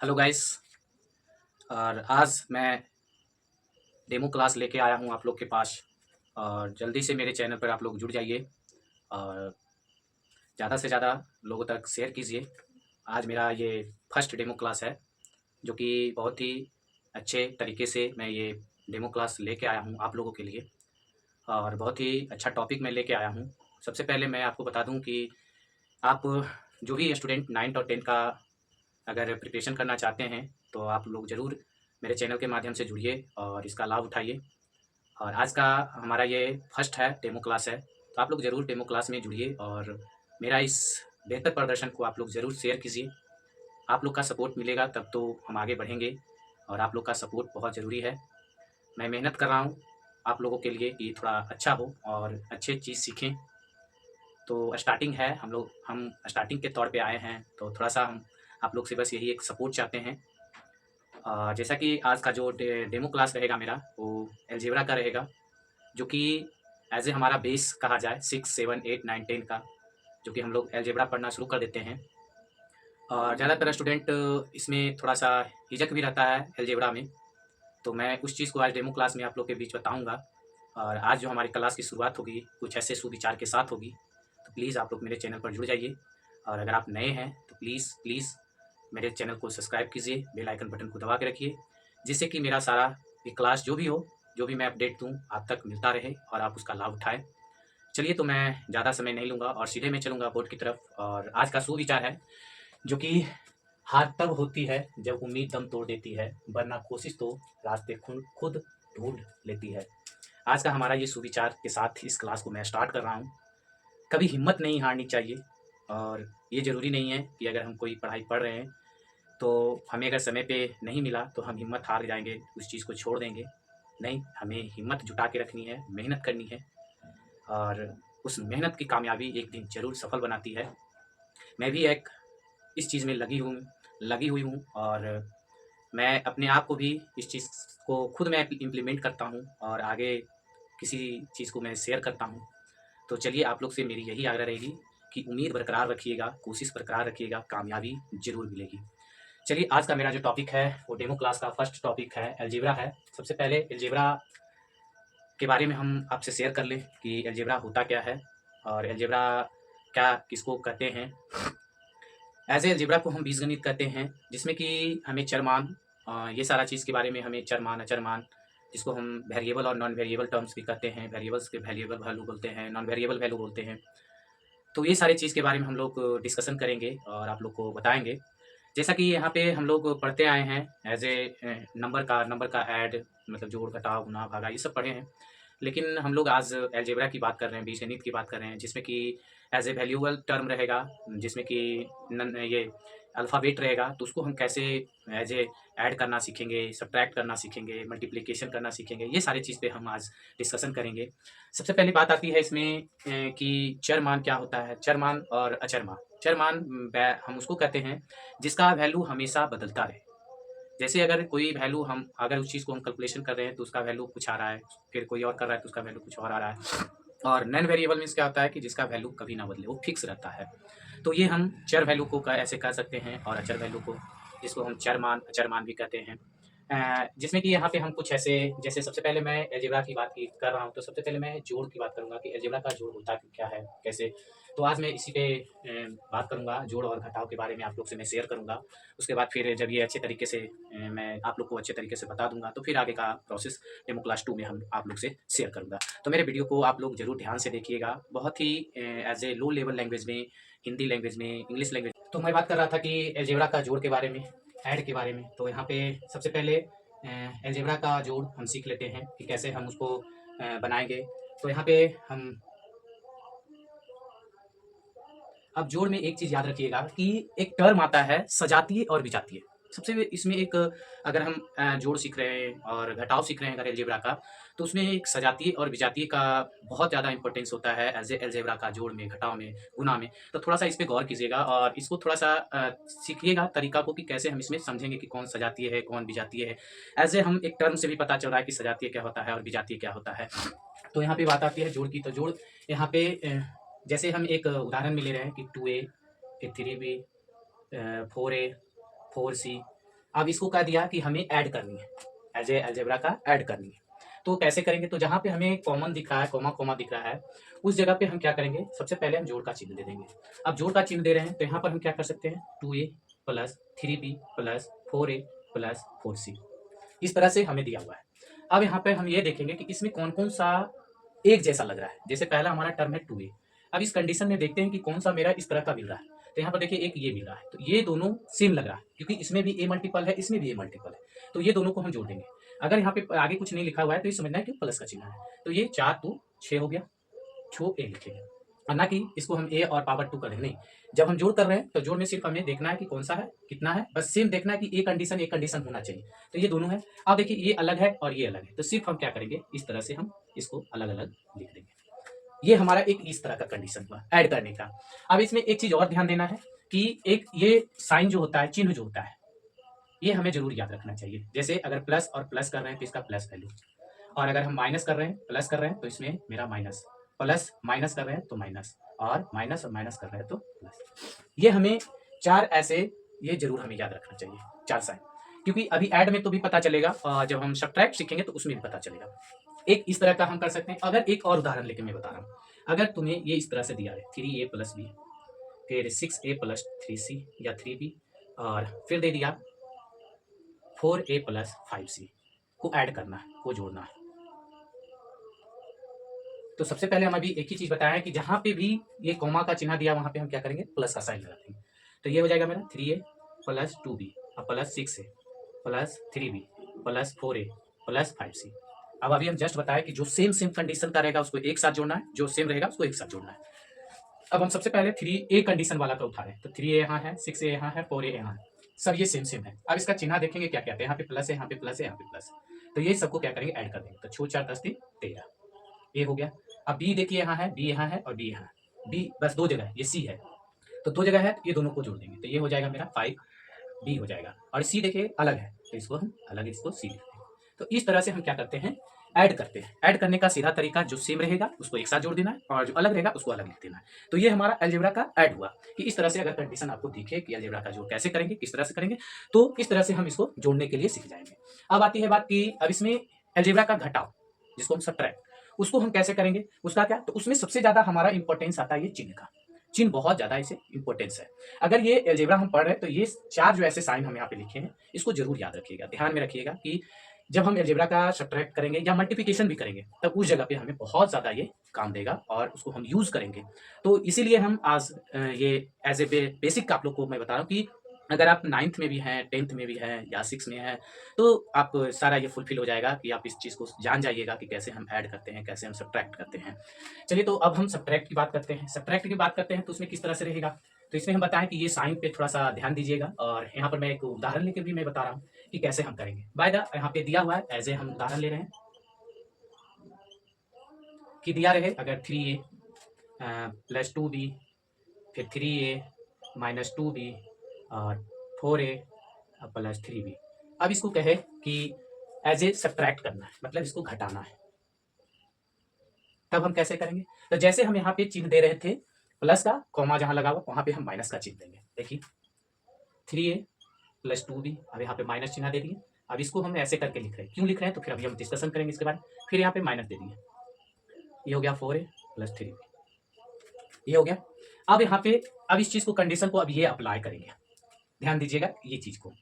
Hello guys. और आज मैं डेमो क्लास लेके आया हूँ आप लोग के पास। और जल्दी से मेरे चैनल पर आप लोग जुड़ जाइए और ज़्यादा से ज़्यादा लोगों तक शेयर कीजिए। आज मेरा ये फर्स्ट डेमो क्लास है, जो कि बहुत ही अच्छे तरीके से मैं ये डेमो क्लास लेके आया हूँ आप लोगों के लिए। और बहुत ही अच्छा टॉपिक मैं लेके आया हूँ। सबसे पहले मैं आपको बता दूँ कि आप जो भी स्टूडेंट 9th और 10th का अगर प्रिपरेशन करना चाहते हैं, तो आप लोग ज़रूर मेरे चैनल के माध्यम से जुड़िए और इसका लाभ उठाइए। और आज का हमारा ये फर्स्ट है, डेमो क्लास है, तो आप लोग ज़रूर डेमो क्लास में जुड़िए और मेरा इस बेहतर प्रदर्शन को आप लोग ज़रूर शेयर कीजिए। आप लोग का सपोर्ट मिलेगा तब तो हम आगे बढ़ेंगे, और आप लोग का सपोर्ट बहुत ज़रूरी है। मैं मेहनत कर रहा हूँ आप लोगों के लिए कि थोड़ा अच्छा हो और अच्छे चीज़ सीखें। तो स्टार्टिंग है, हम स्टार्टिंग के तौर पे आए हैं, तो थोड़ा-सा हम आप लोग से बस यही एक सपोर्ट चाहते हैं। जैसा कि आज का जो डेमो क्लास रहेगा मेरा, वो अलजेब्रा का रहेगा, जो कि एज ए हमारा बेस कहा जाए 6, 7, 8, 9, 10 का, जो कि हम लोग अलजेब्रा पढ़ना शुरू कर देते हैं। और ज़्यादातर स्टूडेंट इसमें थोड़ा सा हिचक भी रहता है अलजेब्रा में, तो मैं उस चीज़ को आज डेमो क्लास में आप लोग के बीच बताऊंगा। और आज जो हमारी क्लास की शुरुआत होगी कुछ ऐसे सुविचार के साथ होगी, तो प्लीज़ आप लोग मेरे चैनल पर जुड़ जाइए। और अगर आप नए हैं तो प्लीज़ प्लीज़ मेरे चैनल को सब्सक्राइब कीजिए, बेल आइकन बटन को दबा के रखिए, जिससे कि मेरा सारा ये क्लास जो भी हो, जो भी मैं अपडेट दूँ, आप तक मिलता रहे और आप उसका लाभ उठाएँ। चलिए, तो मैं ज़्यादा समय नहीं लूँगा और सीधे मैं चलूँगा बोर्ड की तरफ। और आज का सुविचार है, जो कि हार तब होती है जब उम्मीद दम तोड़ देती है, वरना कोशिश तो रास्ते खुद खुद ढूंढ लेती है। आज का हमारा ये सुविचार के साथ इस क्लास को मैं स्टार्ट कर रहा हूँ। कभी हिम्मत नहीं हारनी चाहिए। और ये ज़रूरी नहीं है कि अगर हम कोई पढ़ाई पढ़ रहे हैं तो हमें अगर समय पे नहीं मिला तो हम हिम्मत हार जाएंगे, उस चीज़ को छोड़ देंगे। नहीं, हमें हिम्मत जुटा के रखनी है, मेहनत करनी है, और उस मेहनत की कामयाबी एक दिन ज़रूर सफल बनाती है। मैं भी एक इस चीज़ में लगी हुई हूँ, और मैं अपने आप को भी इस चीज़ को खुद मैं इम्प्लीमेंट करता हूँ और आगे किसी चीज़ को मैं शेयर करता हूँ। तो चलिए, आप लोग से मेरी यही आग्रह रहेगी कि उम्मीद बरकरार रखिएगा, कोशिश बरकरार रखिएगा, कामयाबी ज़रूर मिलेगी। चलिए, आज का मेरा जो टॉपिक है वो डेमो क्लास का फर्स्ट टॉपिक है, अलजेब्रा है। सबसे पहले अलजेब्रा के बारे में हम आपसे शेयर कर लें कि अलजेब्रा होता क्या है और अलजेब्रा क्या किसको कहते हैं। एज ए अलजेब्रा को हम बीजगणित कहते हैं, जिसमें कि हमें चरमान, ये सारा चीज़ के बारे में हमें चरमान, अचरमान, जिसको हम वेरिएबल और नॉन वेरिएबल टर्म्स भी कहते हैं। वेरिएबल्स के वेरिएबल वैल्यू बोलते हैं, नॉन वेरिएबल वैल्यू बोलते हैं। तो ये सारी चीज़ के बारे में हम लोग डिस्कशन करेंगे और आप लोग को बताएंगे। जैसा कि यहाँ पे हम लोग पढ़ते आए हैं, एज ए नंबर का ऐड, मतलब जोड़, घटाव, गुणा, भागा, ये सब पढ़े हैं। लेकिन हम लोग आज अलजेब्रा की बात कर रहे हैं, बीजगणित की बात कर रहे हैं, जिसमें कि एज ए वैल्यूबल टर्म रहेगा, जिसमें कि ये अल्फ़ाबेट रहेगा, तो उसको हम कैसे एज ए ऐड करना सीखेंगे, सब्ट्रैक्ट करना सीखेंगे, मल्टीप्लिकेशन करना सीखेंगे। ये सारी चीज़ पे हम आज डिस्कशन करेंगे। सबसे पहली बात आती है इसमें कि चर मान क्या होता है, चर मान और अचर मान। चर मान हम उसको कहते हैं जिसका वैल्यू हमेशा बदलता रहे। जैसे अगर कोई वैल्यू, हम अगर उस चीज़ को हम कैलकुलेशन कर रहे हैं तो उसका वैल्यू कुछ आ रहा है, फिर कोई और कर रहा है तो उसका वैल्यू कुछ और आ रहा है। और नॉन वेरिएबल मीन्स क्या होता है कि जिसका वैल्यू कभी ना बदले, वो फिक्स रहता है। तो ये हम चर वैल्यू को ऐसे कह सकते हैं, और अचर वैल्यू को, जिसको हम चर मान, अचर मान भी कहते हैं। जिसमें कि यहाँ पे हम कुछ ऐसे, जैसे सबसे पहले मैं अलजेब्रा की बात कर रहा हूँ, तो सबसे पहले मैं जोड़ की बात करूँगा कि अलजेब्रा का जोड़ होता क्या है, कैसे। तो आज मैं इसी पे बात करूँगा, जोड़ और घटाव के बारे में आप लोग से मैं शेयर करूँगा। उसके बाद फिर जब ये अच्छे तरीके से मैं आप लोग को अच्छे तरीके से बता दूंगा, तो फिर आगे का प्रोसेस डेमो क्लास 2 में हम आप लोग से शेयर करूँगा। तो मेरे वीडियो को आप लोग ज़रूर ध्यान से देखिएगा, बहुत ही as a low level language में, हिंदी लैंग्वेज में, इंग्लिश लैंग्वेज। तो मैं बात कर रहा था कि अलजेब्रा का जोड़ के बारे में, ऐड के बारे में। तो यहाँ पे सबसे पहले अलजेब्रा का जोड़ हम सीख लेते हैं कि कैसे हम उसको बनाएंगे। तो यहाँ पे हम, अब जोड़ में एक चीज़ याद रखिएगा कि एक टर्म आता है सजातीय और विजातीय। सबसे इसमें एक, अगर हम जोड़ सीख रहे हैं और घटाव सीख रहे हैं अगर अलजेब्रा का, तो उसमें एक सजातीय और विजातीय का बहुत ज़्यादा इंपॉर्टेंस होता है एज ए अलजेब्रा का, जोड़ में, घटाव में, गुणा में। तो थोड़ा सा इस पे गौर कीजिएगा और इसको थोड़ा सा सीखिएगा तरीका को कि कैसे हम इसमें समझेंगे कि कौन सजातीय है, कौन विजातीय है। एज ए हम एक टर्म से भी पता चल रहा है कि सजातीय क्या होता है और विजातीय क्या होता है। तो यहाँ पे बात आती है जोड़ की। तो जोड़ यहाँ पे जैसे हम एक उदाहरण में ले रहे हैं कि 2a, 3b, 4a, 4c, अब इसको कह दिया कि हमें ऐड करनी है, एज ए अलजेब्रा का ऐड करनी है। तो कैसे करेंगे? तो जहाँ पे हमें कॉमन दिख रहा है, कॉमा कॉमा दिख रहा है, उस जगह पे हम क्या करेंगे? सबसे पहले हम जोड़ का चिन्ह दे देंगे। अब जोड़ का चिन्ह दे रहे हैं तो यहाँ पर हम क्या कर सकते हैं? 2a plus 3b plus 4a plus 4c, इस तरह से हमें दिया हुआ है। अब यहाँ पे हम ये देखेंगे कि इसमें कौन कौन सा एक जैसा लग रहा है। जैसे पहला हमारा टर्म है 2a। अब इस कंडीशन में देखते हैं कि कौन सा मेरा इस तरह का मिल रहा है। तो यहाँ पर देखिए एक ये मिल रहा है, तो ये दोनों सेम लग रहा है क्योंकि इसमें भी a मल्टीपल है, इसमें भी a मल्टीपल है, तो ये दोनों को हम जोड़ देंगे। अगर यहाँ पे आगे कुछ नहीं लिखा हुआ है तो ये समझना है कि प्लस का चिन्ह है। तो ये 4 2 6 हो गया, 6 a लिखेंगे, और ना कि इसको हम a और पावर 2 कर देंगे। नहीं, जब हम जोड़ कर रहे हैं तो जोड़ में सिर्फ हमें देखना है कि कौन सा है, कितना है, बस सेम देखना है कि एक कंडीशन होना चाहिए। तो ये दोनों है। अब देखिए ये अलग है और ये अलग है, तो सिर्फ हम क्या करेंगे? इस तरह से हम इसको अलग अलग लिख देंगे। ये हमारा एक इस तरह का कंडीशन हुआ ऐड करने का। अब इसमें एक चीज और ध्यान देना है कि एक ये साइन जो होता है, चिन्ह जो होता है, ये हमें जरूर याद रखना चाहिए। जैसे अगर प्लस और प्लस कर रहे हैं तो इसका प्लस वैल्यू, और अगर हम माइनस कर रहे हैं, प्लस कर रहे हैं तो इसमें मेरा माइनस, प्लस माइनस कर रहे हैं तो माइनस, और माइनस कर रहे हैं तो प्लस। ये हमें 4 ऐसे, ये जरूर हमें याद रखना चाहिए, 4 साइन, क्योंकि अभी ऐड में तो भी पता चलेगा और जब हम सब्ट्रैक्ट सीखेंगे तो उसमें भी पता चलेगा। एक इस तरह का हम कर सकते हैं। अगर एक और उदाहरण लेके मैं बता रहा हूँ, अगर तुम्हें ये इस तरह से दिया है 3a प्लस बी, फिर 6a प्लस 3c या 3b, और फिर दे दिया 4a प्लस 5c को ऐड करना है, को जोड़ना है। तो सबसे पहले हम अभी एक ही चीज बताया है कि जहां पे भी ये कॉमा का चिन्ह दिया वहां पे हम क्या करेंगे? प्लस का साइन लगा देंगे। तो ये हो जाएगा मेरा 3a प्लस 2b और plus 6a plus 3b plus 4a plus 5c। अब अभी हम जस्ट बताया कि जो सेम कंडीशन का रहेगा उसको एक साथ जोड़ना है, जो सेम रहेगा उसको एक साथ जोड़ना है। अब हम सबसे पहले 3a कंडीशन वाला का उठा रहे हैं, तो 3a यहाँ है, 6a यहाँ है, 4a यहाँ है, सब ये सेम है। अब इसका चिन्ह देखेंगे क्या क्या है, यहाँ पे प्लस है, यहाँ पे प्लस है, यहाँ पे प्लस है, तो ये सबको क्या करेंगे? ऐड कर देंगे। तो 6 4 10 3 13, ये हो गया। अब बी देखिए यहाँ है, बी यहाँ है और बी यहाँ है, बी बस 2 जगह है, ये सी है, तो 2 जगह है, तो ये दोनों को जोड़ देंगे, तो ये हो जाएगा मेरा 5 बी हो जाएगा। और सी देखिए अलग है, तो इसको हम अलग, इसको सी लिखते हैं। तो इस तरह से हम क्या करते हैं? ऐड करते हैं। ऐड करने का सीधा तरीका, जो सेम रहेगा उसको एक साथ जोड़ देना है और जो अलग रहेगा उसको अलग लिख देना है। तो ये हमारा अलजेब्रा का ऐड हुआ कि इस तरह से अगर कंडीशन आपको दिखे कि अलजेब्रा का जोड़ कैसे करेंगे, किस तरह से करेंगे, तो इस तरह से हम इसको जोड़ने के लिए सीख जाएंगे। अब आती है बात कि अब इसमें अलजेब्रा का घटाव, जिसको हम सब्ट्रैक्ट, उसको हम कैसे करेंगे? उसका क्या? तो उसमें सबसे ज्यादा हमारा इंपॉर्टेंस आता है ये चिन्ह का। चिन्ह बहुत ज्यादा इसे इंपॉर्टेंस है। अगर ये अलजेब्रा हम पढ़ रहे हैं तो ये 4 जो ऐसे साइन हम यहाँ पे लिखे हैं, इसको जरूर याद रखिएगा, ध्यान में रखिएगा कि जब हम अलजेब्रा का सब्ट्रैक्ट करेंगे या मल्टीप्लिकेशन भी करेंगे तब उस जगह पे हमें बहुत ज़्यादा ये काम देगा और उसको हम यूज़ करेंगे। तो इसीलिए हम आज ये एज ए बेसिक आप लोग को मैं बता रहा हूँ कि अगर आप 9th में भी हैं, 10th में भी हैं या 6 में हैं, तो आप सारा ये फुलफिल हो जाएगा कि आप इस चीज़ को जान जाइएगा कि कैसे हम ऐड करते हैं, कैसे हम सब्ट्रैक्ट करते हैं। चलिए, तो अब हम सब्ट्रैक्ट की बात करते हैं। सब्ट्रैक्ट की बात करते हैं तो उसमें किस तरह से रहेगा? तो इसमें हम बताएं कि ये साइन पे थोड़ा सा ध्यान दीजिएगा, और यहाँ पर मैं एक उदाहरण लेके भी मैं बता रहा हूँ कि कैसे हम करेंगे। बाय द यहाँ पे दिया हुआ है, एज ए हम उदाहरण ले रहे हैं कि दिया रहे अगर 3a प्लस 2b, फिर 3a माइनस 2b और 4a प्लस 3b। अब इसको कहे कि एज ए सब्ट्रैक्ट करना है, मतलब इसको घटाना है, तब हम कैसे करेंगे? तो जैसे हम यहाँ पे चिन्ह दे रहे थे, प्लस का कॉमा जहाँ लगा हुआ वहाँ पे हम माइनस का चिन्ह देंगे। देखिए 3a प्लस 2b, अब यहाँ पे माइनस चिन्ह दे दिए। अब इसको हम ऐसे करके लिख रहे हैं, क्यों लिख रहे हैं तो फिर अभी हम डिस्कशन करेंगे इसके बारे में। फिर यहाँ पे माइनस दे दिए, ये हो गया 4a प्लस 3b, ये हो गया। अब यहाँ पे अब इस चीज को, कंडीशन को अब ये अप्लाई करेंगे, ध्यान दीजिएगा ये चीज को।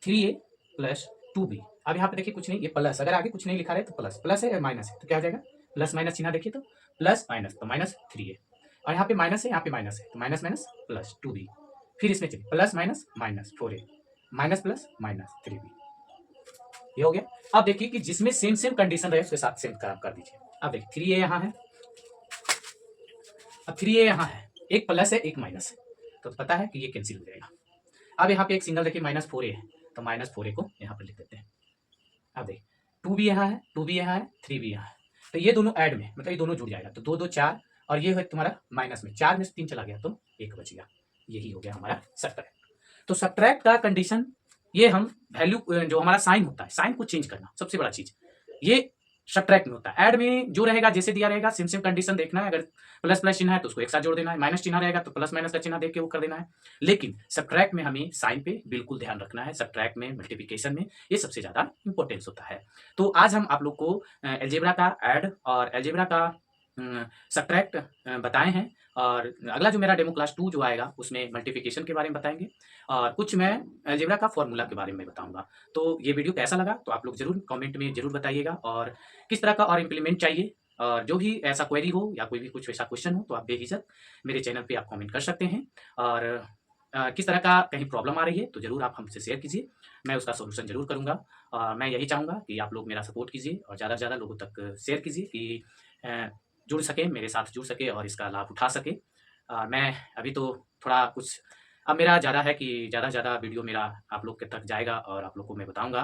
3a प्लस 2b, अब यहाँ पे देखिए कुछ नहीं, ये प्लस, अगर आगे कुछ नहीं लिखा रहे तो प्लस, प्लस है या माइनस है तो क्या हो जाएगा? प्लस माइनस चिन्ह देखिए तो प्लस माइनस, तो माइनस 3a, और यहाँ पे माइनस है, यहाँ पे माइनस है, तो माइनस माइनस प्लस 2b, फिर इसमें चलिए plus minus minus 4a minus plus minus 3b, ये हो गया। अब देखिए कि जिसमें सेम कंडीशन रहे उसके साथ सेम कर दीजिए। अब देखिए 3a यहाँ है, अब 3a यहाँ है, एक प्लस है एक माइनस है, तो पता है कि ये कैंसिल हो जाएगा। अब यहाँ पे एक सिंगल देखिए माइनस 4a है, तो माइनस 4a को यहाँ पर लिख देते हैं। अब देखिए 2b यहाँ है, 2b यहाँ है, 3b यहाँ है, तो ये दोनों ऐड में, मतलब ये दोनों जुड़ जाएगा, तो 2 2 4, और ये है तुम्हारा माइनस में, 4 में से 3 चला गया तो 1 बच गया। यही हो गया हमारा सब्ट्रैक्ट। तो सब्ट्रैक्ट का कंडीशन, ये हम वैल्यू जो हमारा साइन होता है, साइन को चेंज करना सबसे बड़ा चीज, ये सब्ट्रैक्ट में होता है। ऐड में जो रहेगा जैसे दिया रहेगा सेम सेम कंडीशन देखना है। अगर प्लस प्लस चिन्ह है तो उसको एक साथ जोड़ देना है, माइनस चिन्ह रहेगा तो प्लस माइनस का चिन्ह देख के वो कर देना है। लेकिन सब्ट्रैक्ट में हमें साइन पे बिल्कुल ध्यान रखना है। सब्ट्रैक्ट में, मल्टीप्लिकेशन में ये सबसे ज़्यादा इंपॉर्टेंस होता है। तो आज हम आप लोग को अलजेब्रा का ऐड और अलजेब्रा का सब्ट्रैक्ट बताए हैं। और अगला जो मेरा डेमो क्लास 2 जो आएगा उसमें मल्टीप्लिकेशन के बारे में बताएँगे और कुछ मैं अलजेब्रा का फ़ॉर्मूला के बारे में बताऊँगा। तो ये वीडियो कैसा लगा तो आप लोग ज़रूर कमेंट में ज़रूर बताइएगा और किस तरह का और इम्प्लीमेंट चाहिए और जो भी ऐसा क्वेरी हो या कोई भी कुछ ऐसा क्वेश्चन हो तो आप बेझिझक मेरे चैनल पे आप कमेंट कर सकते हैं। और किस तरह का कहीं प्रॉब्लम आ रही है तो ज़रूर आप हमसे शेयर कीजिए, मैं उसका सॉल्यूशन ज़रूर करूँगा। और मैं यही चाहूँगा कि आप लोग मेरा सपोर्ट कीजिए और ज़्यादा से ज़्यादा लोगों तक शेयर कीजिए कि जुड़ सकें, मेरे साथ जुड़ सकें और इसका लाभ उठा सकें। मैं अभी तो थोड़ा कुछ अब मेरा ज़्यादा है कि ज़्यादा से ज़्यादा वीडियो मेरा आप लोग के तक जाएगा और आप लोग को मैं बताऊँगा।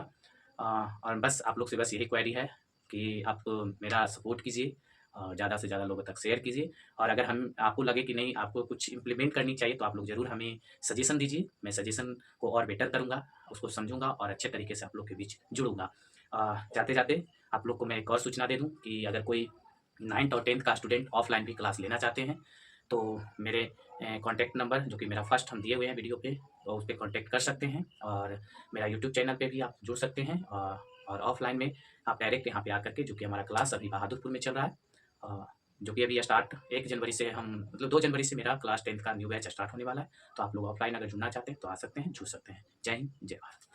और बस आप लोग से बस यही क्वेरी है कि आप मेरा सपोर्ट कीजिए और ज़्यादा से ज़्यादा लोगों तक शेयर कीजिए। और अगर हम आपको लगे कि नहीं आपको कुछ इम्प्लीमेंट करनी चाहिए तो आप लोग ज़रूर हमें सजेशन दीजिए। मैं सजेशन को और बेटर करूँगा, उसको समझूँगा और अच्छे तरीके से आप लोग के बीच जुड़ूँगा। जाते-जाते आप लोग को मैं एक और सूचना दे दूँ कि अगर कोई 9th और 10th का स्टूडेंट ऑफलाइन भी क्लास लेना चाहते हैं तो मेरे कॉन्टैक्ट नंबर जो कि मेरा फर्स्ट हम दिए हुए हैं वीडियो पे तो उस पे कॉन्टैक्ट कर सकते हैं। और मेरा यूट्यूब चैनल पे भी आप जुड़ सकते हैं। और ऑफलाइन में आप डायरेक्ट यहाँ पे आकर के जो कि हमारा क्लास अभी बहादुरपुर में चल रहा है, जो कि अभी स्टार्ट 1 जनवरी से हम मतलब 2 जनवरी से मेरा क्लास 10th का न्यू बैच स्टार्ट होने वाला है। तो आप लोग ऑफलाइन अगर जुड़ना चाहते हैं तो आ सकते हैं, जुड़ सकते हैं। जय हिंद, जय भारत।